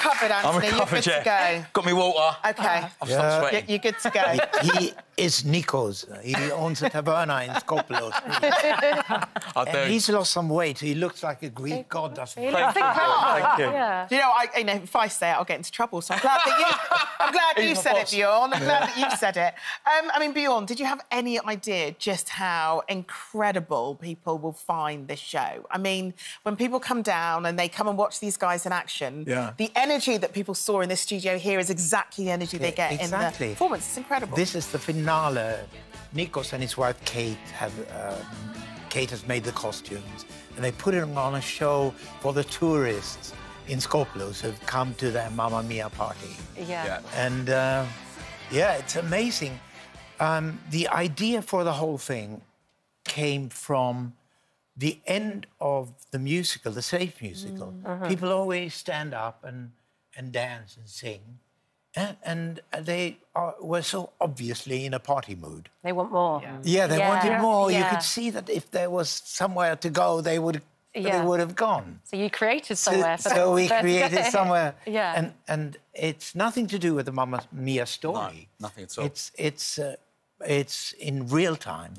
recovered, Anthony. You're good to go. Got me water. OK. I've stopped sweating. You're good to go. He is Nikos. He owns a taverna in Skopelos. And he's lost some weight. He looks like a Greek god, doesn't he? Thank you. Yeah. Do you know, if I say it, I'll get into trouble. So I'm glad that you said it, Bjorn. I'm glad that you said it. I mean, Bjorn, did you have any idea just how incredible people will find this show? I mean, when people come down and they come and watch these guys in action, the energy that people saw in this studio here is exactly the energy they get in the performance. It's incredible. This is the finale. Nikos and his wife Kate has made the costumes, and they put it on a show for the tourists in Skopelos who've come to their Mamma Mia party. And it's amazing. The idea for the whole thing came from the end of the musical, the Safe musical. People always stand up and dance and sing. And they were so obviously in a party mood. They want more. Yeah, they wanted more. You could see that if there was somewhere to go, they would have gone. So you created somewhere for So we created somewhere. And it's nothing to do with the Mamma Mia story. No, nothing at all. It's in real time,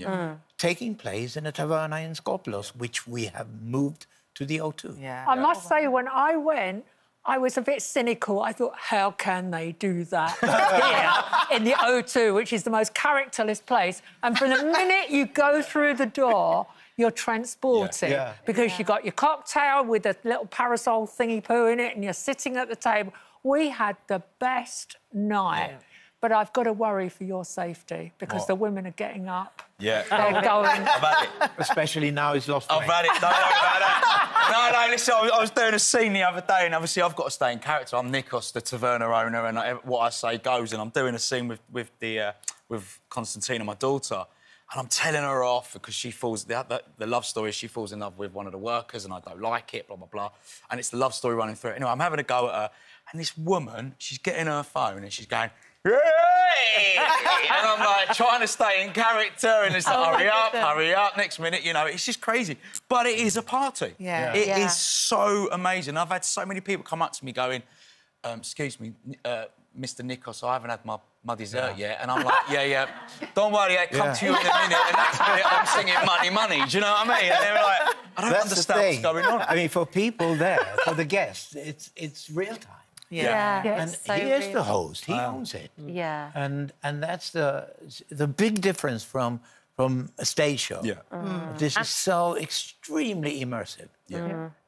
taking place in a taverna in Skopelos, which we have moved to the O2. I must say, when I went, I was a bit cynical. I thought, how can they do that here in the O2, which is the most characterless place? And from the minute you go through the door, you're transported because you've got your cocktail with a little parasol thingy-poo in it and you're sitting at the table. We had the best night. But I've got to worry for your safety because the women are getting up. They're going. I've had it. Especially now he's lost weight. I've had it. Don't worry about that. No, listen, I was doing a scene the other day and obviously I've got to stay in character. I'm Nikos, the taverna owner, and what I say goes. And I'm doing a scene with Constantina, my daughter, and I'm telling her off because she falls... The love story is she falls in love with one of the workers and I don't like it, blah, blah, blah. And it's the love story running through it. Anyway, I'm having a go at her and this woman, she's getting her phone and she's going... Hey! And I'm like trying to stay in character and it's like, hurry up, next minute, you know, it's just crazy. But it is a party. It is so amazing. I've had so many people come up to me going, excuse me, Mr. Nikos, I haven't had my dessert yet. And I'm like, don't worry, I'll come to you in a minute. And next minute I'm singing Money, Money. Do you know what I mean? And they were like, I don't understand what's going on. I mean, for people there, for the guests, it's real time. And so he is the host. He owns it. And that's the big difference from a stage show. This is so extremely immersive.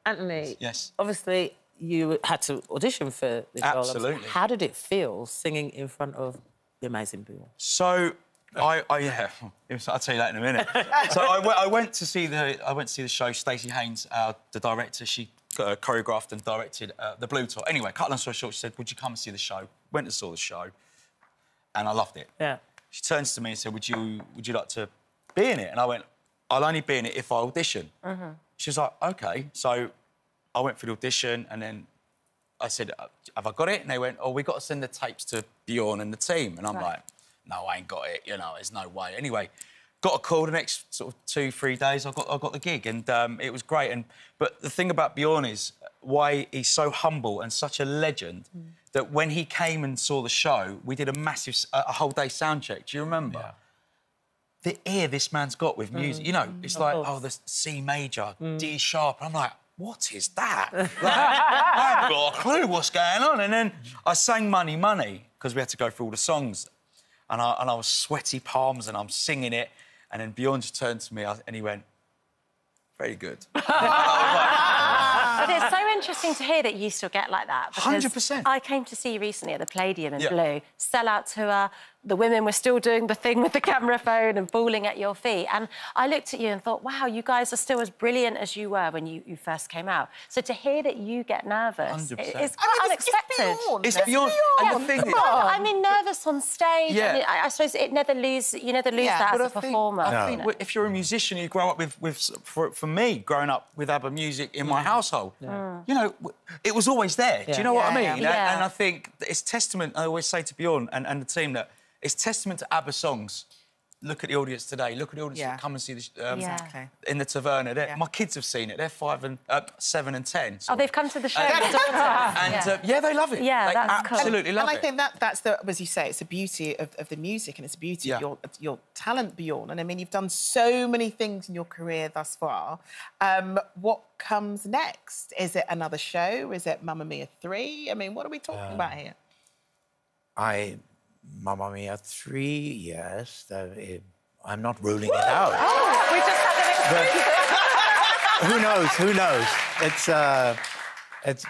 Anthony. Yes. Obviously, you had to audition for this role. Absolutely. How did it feel singing in front of the amazing Bjorn? So, I'll tell you that in a minute. So I went to see the show. Stacey Haynes, the director, she choreographed and directed the Blue Top. Anyway, cut long story short, she said, would you come and see the show? Went and saw the show, and I loved it. She turns to me and said, would you like to be in it? And I went, I'll only be in it if I audition. She was like, OK. So I went for the audition, and then I said, have I got it? And they went, oh, we've got to send the tapes to Bjorn and the team. And I'm like, no, I ain't got it, you know, there's no way. Anyway, got a call the next sort of 2-3 days. I got the gig, and it was great. But the thing about Bjorn is why he's so humble and such a legend that when he came and saw the show, we did a whole day sound check. Do you remember? The ear this man's got with music, you know, it's like, oh, the C major, D sharp. I'm like, what is that? Like, I haven't got a clue what's going on. And then I sang Money, Money because we had to go through all the songs, and I was sweaty palms and I'm singing it. And then Bjorn just turned to me and he went, very good. But it's so interesting to hear that you still get like that. 100%. I came to see you recently at the Palladium in Blue, sell-out tour. The women were still doing the thing with the camera phone and bawling at your feet. And I looked at you and thought, wow, you guys are still as brilliant as you were when you first came out. So to hear that you get nervous is quite unexpected. It's beyond. And the thing is, I mean, nervous on stage. Yeah. I suppose you never lose that as a performer. I think if you're a musician, you grow up for me, growing up with ABBA music in my household, you know, it was always there. Do you know what I mean? And I think it's testament, I always say to Bjorn and the team that it's testament to ABBA songs look at the audience today. Look at the audience that come and see the Exactly. in the Taverna. My kids have seen it. They're 7 and 10. Oh, they've come to the show. And they love it. Yeah, they that's cool. absolutely love it. And I think that's the, as you say, it's the beauty of the music and it's the beauty of your talent, Bjorn. And I mean, you've done so many things in your career thus far. What comes next? Is it another show? Is it Mamma Mia 3? I mean, what are we talking about here? Mamma Mia 3, yes. I'm not ruling it out. Oh, we just had an exclusive. Who knows?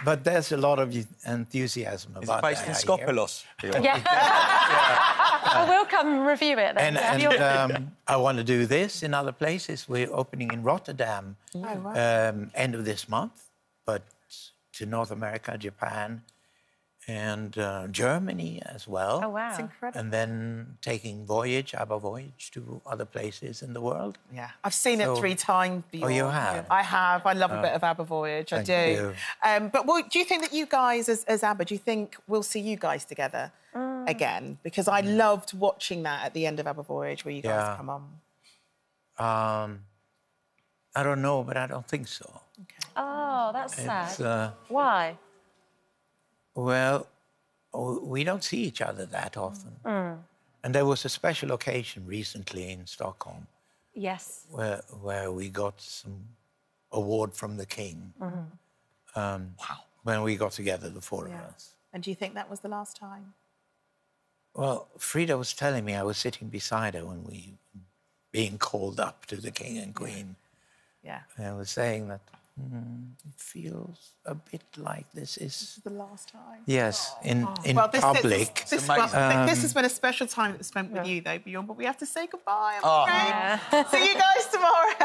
But there's a lot of enthusiasm about that. Is it based in Skopelos? Yeah. Well, we'll come review it then. And I want to do this in other places. We're opening in Rotterdam end of this month, but to North America, Japan, and Germany as well. Oh, wow. It's incredible. And then taking ABBA Voyage to other places in the world. Yeah, I've seen it 3 times. Bjorn. Oh, you have? I have. I love a bit of ABBA Voyage. I do. You. But do you think that you guys, as ABBA, do you think we'll see you guys together again? Because I loved watching that at the end of ABBA Voyage where you guys come on. I don't know, but I don't think so. Okay. Oh, that's sad. Why? Well, we don't see each other that often. And there was a special occasion recently in Stockholm. Yes. Where we got some award from the King. When we got together, the 4 of us. And do you think that was the last time? Well, Frida was telling me I was sitting beside her when we being called up to the King and Queen. Yeah. And I was saying that it feels a bit like this is the last time. Yes, in This public. has been a special time spent with you, though, Bjorn. But we have to say goodbye. I'm afraid. See you guys tomorrow.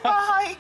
Bye.